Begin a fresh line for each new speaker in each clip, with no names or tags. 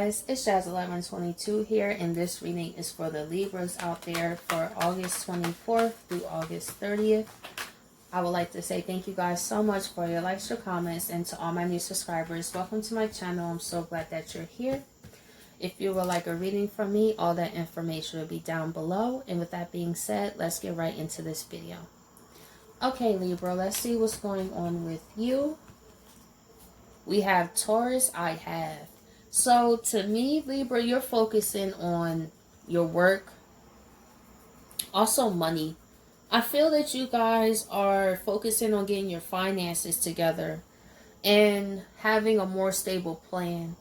guys, it's Jazz1122 here, and this reading is for the Libras out there for August 24th through August 30th. I would like to say thank you guys so much for your likes, your comments, and to all my new subscribers. Welcome to my channel. I'm so glad that you're here. If you would like a reading from me, all that information will be down below. And with that being said, let's get right into this video. Okay, Libra, let's see what's going on with you. We have Taurus, I have. So to me, Libra, you're focusing on your work. Also money. I feel that you guys are focusing on getting your finances together and having a more stable plan.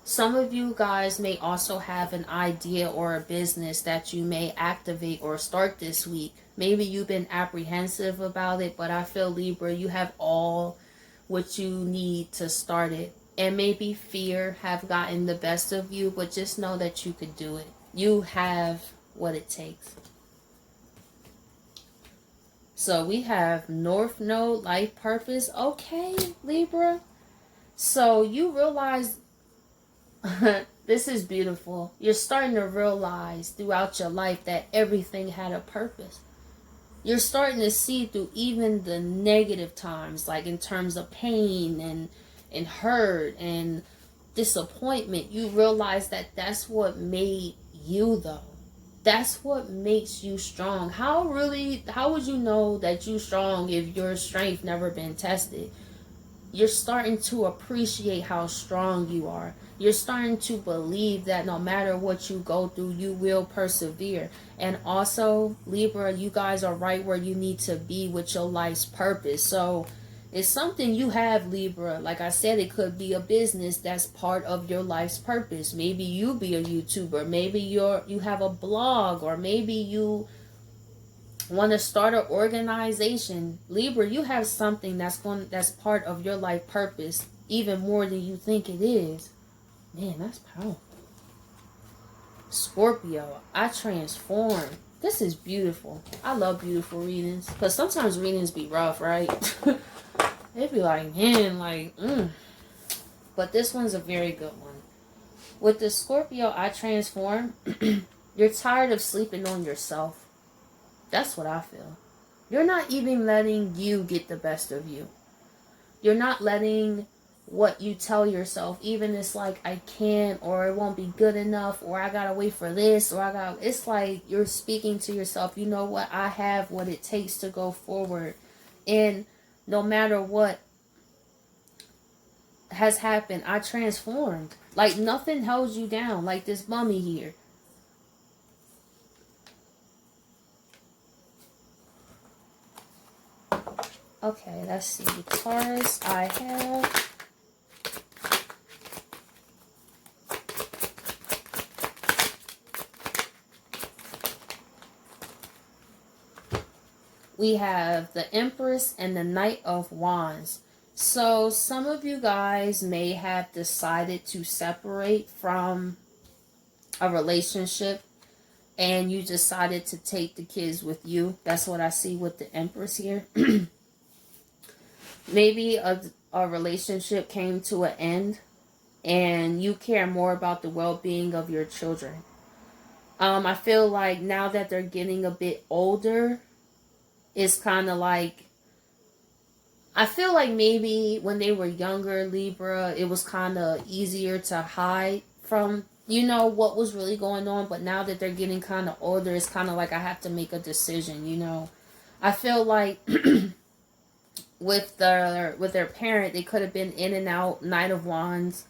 Some of you guys may also have an idea or a business that you may activate or start this week. Maybe you've been apprehensive about it, but I feel, Libra, you have all what you need to start it. And maybe fear have gotten the best of you, but just know that you could do it. You have what it takes. So we have North Node, life purpose. Okay, Libra. So you realize this is beautiful. You're starting to realize throughout your life that everything had a purpose. You're starting to see through even the negative times, like in terms of pain and hurt and disappointment. You realize that that's what made you, though. That's what makes you strong. How would you know that you're strong if your strength never been tested? You're starting to appreciate how strong you are. You're starting to believe that no matter what you go through, you will persevere. And also, Libra, you guys are right where you need to be with your life's purpose. So it's something you have, Libra. Like I said, it could be a business that's part of your life's purpose. Maybe you be a YouTuber. Maybe you have a blog, or maybe you want to start an organization. Libra, you have something that's part of your life purpose, even more than you think it is. Man, that's powerful. Scorpio, I transform. This is beautiful. I love beautiful readings, because sometimes readings be rough, right? It'd be like, man, But this one's a very good one. With the Scorpio, I transform. You're tired of sleeping on yourself. That's what I feel. You're not even letting you get the best of you. You're not letting what you tell yourself, even it's like, I can't, or it won't be good enough, or I gotta wait for this, or it's like you're speaking to yourself, you know what, I have what it takes to go forward. And no matter what has happened, I transformed. Like nothing held you down, like this mummy here. Okay, let's see. Taurus, I have. We have the Empress and the Knight of Wands. So some of you guys may have decided to separate from a relationship, and you decided to take the kids with you. That's what I see with the Empress here. Maybe a relationship came to an end, and you care more about the well-being of your children. I feel like now that they're getting a bit older, it's kind of like, I feel like maybe when they were younger, Libra, it was kind of easier to hide from, what was really going on. But now that they're getting kind of older, it's kind of like I have to make a decision, I feel like with their parent, they could have been in and out, Knight of Wands,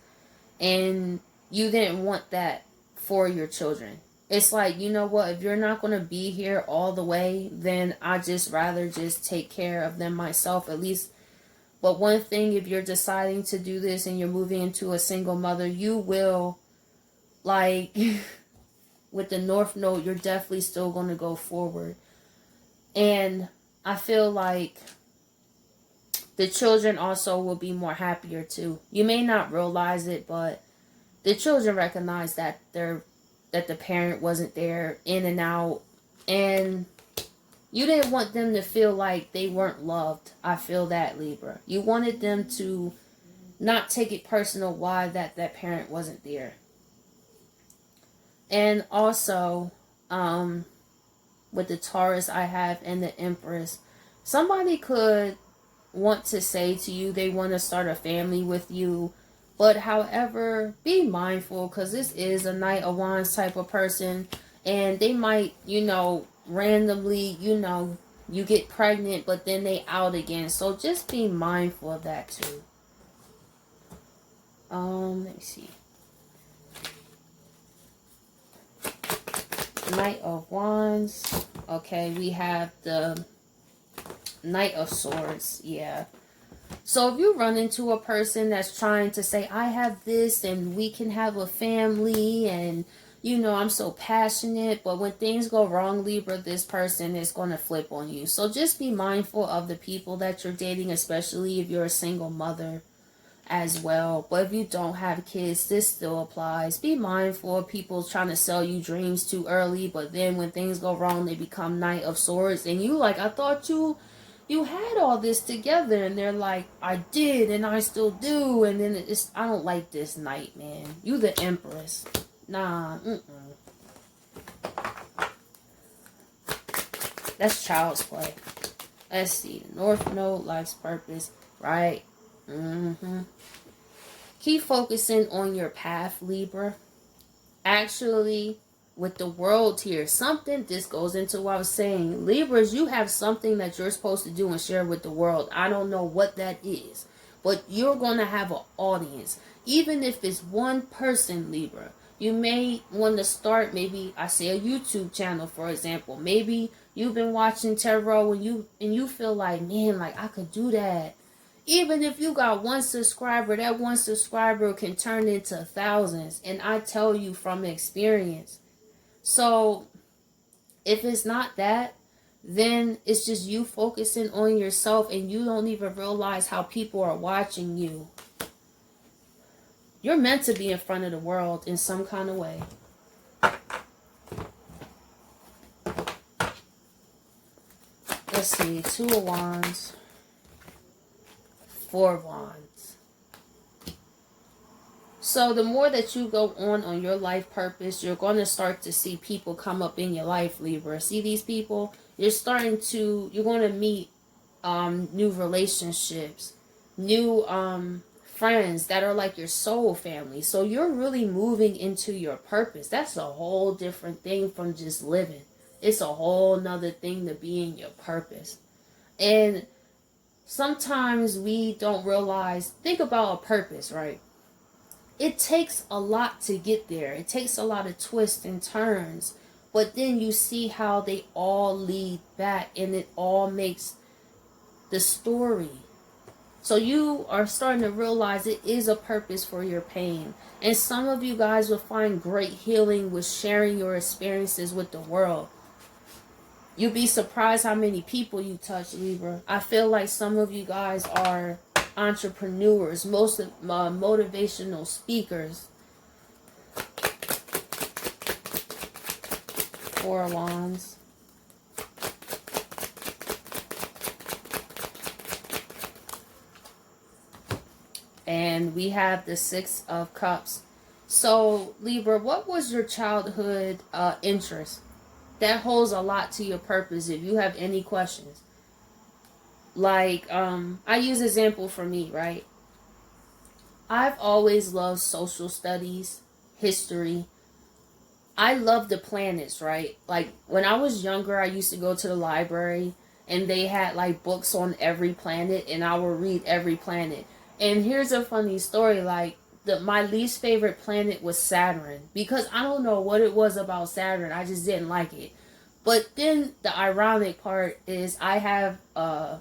and you didn't want that for your children. It's like, you know what, if you're not going to be here all the way, then I just rather just take care of them myself, at least. But one thing, if you're deciding to do this and you're moving into a single mother, you will, like, with the North Node, you're definitely still going to go forward. And I feel like the children also will be more happier too. You may not realize it, but the children recognize that the parent wasn't there, in and out, and you didn't want them to feel like they weren't loved. I feel that, Libra. You wanted them to not take it personal why that parent wasn't there. And also, with the Taurus I have and the Empress, somebody could want to say to you they want to start a family with you, but however, be mindful, because this is a Knight of Wands type of person, and they might, randomly, you get pregnant, but then they out again. So just be mindful of that too. Let me see. Knight of Wands. Okay, we have the Knight of Swords. Yeah. So if you run into a person that's trying to say, I have this and we can have a family and, I'm so passionate, but when things go wrong, Libra, this person is going to flip on you. So just be mindful of the people that you're dating, especially if you're a single mother as well. But if you don't have kids, this still applies. Be mindful of people trying to sell you dreams too early, but then when things go wrong, they become Knight of Swords, and you like, I thought you had all this together, and they're like, I did and I still do, and then it's, I don't like this Knight, man. You the Empress. Nah. That's child's play. Let's see. The North Node, life's purpose. Right. Keep focusing on your path, Libra. Actually, with the world here, this goes into what I was saying. Libras, you have something that you're supposed to do and share with the world. I don't know what that is, but you're going to have an audience. Even if it's one person, Libra, you may want to start, maybe, I say a YouTube channel, for example. Maybe you've been watching tarot and you feel like, man, like I could do that. Even if you got one subscriber, that one subscriber can turn into thousands. And I tell you from experience. So if it's not that, then it's just you focusing on yourself and you don't even realize how people are watching you. You're meant to be in front of the world in some kind of way. Let's see, 2 of Wands, 4 of Wands. So the more that you go on your life purpose, you're going to start to see people come up in your life, Libra. See these people? You're going to meet new relationships, new friends that are like your soul family. So you're really moving into your purpose. That's a whole different thing from just living. It's a whole nother thing to be in your purpose. And sometimes we don't realize, think about a purpose, right? It takes a lot to get there. It takes a lot of twists and turns. But then you see how they all lead back and it all makes the story. So you are starting to realize it is a purpose for your pain. And some of you guys will find great healing with sharing your experiences with the world. You'd be surprised how many people you touch, Libra. I feel like some of you guys are entrepreneurs, most motivational speakers. 4 of Wands. And we have the 6 of Cups. So, Libra, what was your childhood interest? That holds a lot to your purpose if you have any questions. Like, I use example for me, right? I've always loved social studies, history. I love the planets, right? Like, when I was younger, I used to go to the library and they had like books on every planet and I would read every planet. And here's a funny story, like, my least favorite planet was Saturn, because I don't know what it was about Saturn. I just didn't like it. But then the ironic part is I have a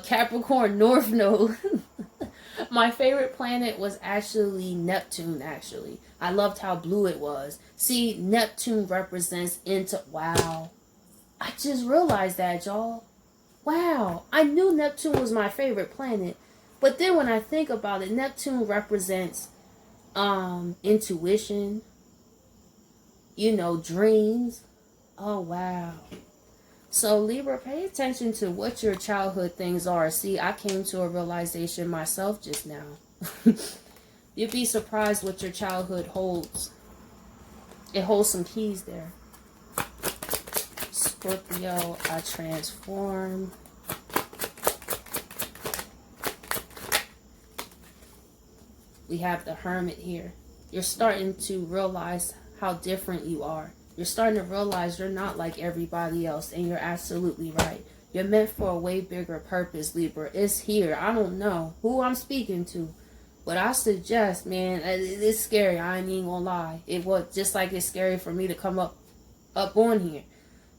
Capricorn North Node. My favorite planet was actually Neptune, actually. I loved how blue it was. See, Neptune represents wow. I just realized that, y'all. Wow. I knew Neptune was my favorite planet. But then when I think about it, Neptune represents intuition, dreams. Oh, wow. So Libra, pay attention to what your childhood things are. See, I came to a realization myself just now. You'd be surprised what your childhood holds. It holds some keys there. Scorpio, I transform. We have the Hermit here. You're starting to realize how different you are. You're starting to realize you're not like everybody else, and you're absolutely right. You're meant for a way bigger purpose, Libra. It's here. I don't know who I'm speaking to, but I suggest, man, it's scary. I ain't even gonna lie. It was just like it's scary for me to come up on here.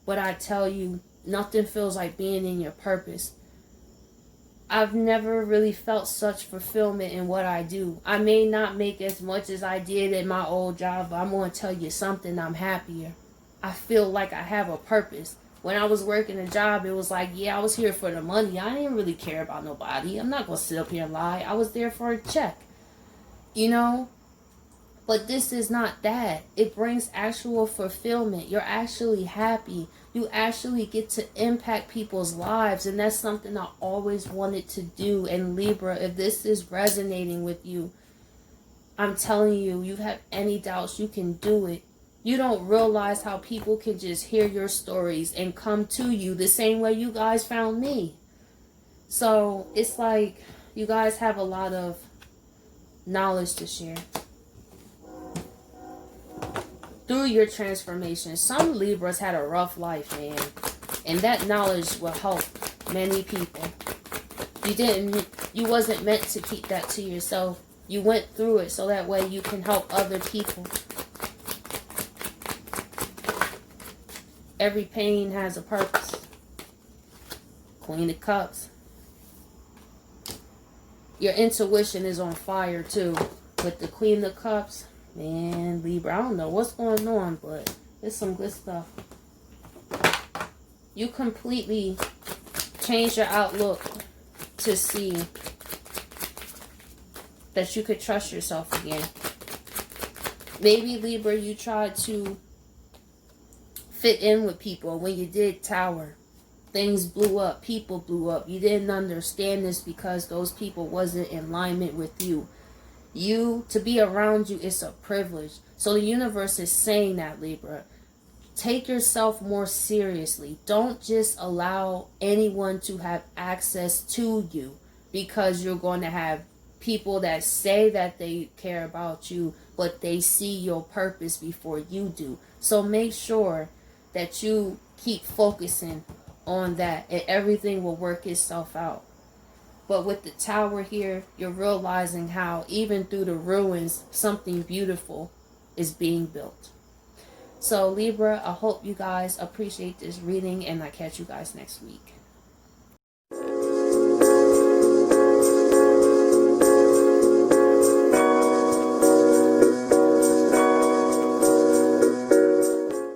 But I tell you, nothing feels like being in your purpose. I've never really felt such fulfillment in what I do. I may not make as much as I did in my old job, but I'm going to tell you something, I'm happier. I feel like I have a purpose. When I was working a job, it was like, yeah, I was here for the money. I didn't really care about nobody. I'm not going to sit up here and lie. I was there for a check. You know? But this is not that. It brings actual fulfillment. You're actually happy. You actually get to impact people's lives. And that's something I always wanted to do. And Libra, if this is resonating with you, I'm telling you, you have any doubts, you can do it. You don't realize how people can just hear your stories and come to you the same way you guys found me. So it's like you guys have a lot of knowledge to share through your transformation. Some Libras had a rough life, man, and that knowledge will help many people. You wasn't meant to keep that to yourself. You went through it so that way you can help other people. Every pain has a purpose. Queen of Cups. Your intuition is on fire too. With the Queen of Cups, man, Libra, I don't know what's going on, but it's some good stuff. You completely change your outlook to see that you could trust yourself again. Maybe, Libra, you tried to fit in with people. When you did Tower, things blew up. People blew up. You didn't understand this because those people wasn't in alignment with you. To be around you is a privilege. So the universe is saying that, Libra. Take yourself more seriously. Don't just allow anyone to have access to you, because you're going to have people that say that they care about you, but they see your purpose before you do. So make sure that you keep focusing on that, and everything will work itself out. But with the Tower here, you're realizing how even through the ruins, something beautiful is being built. So Libra, I hope you guys appreciate this reading, and I catch you guys next week.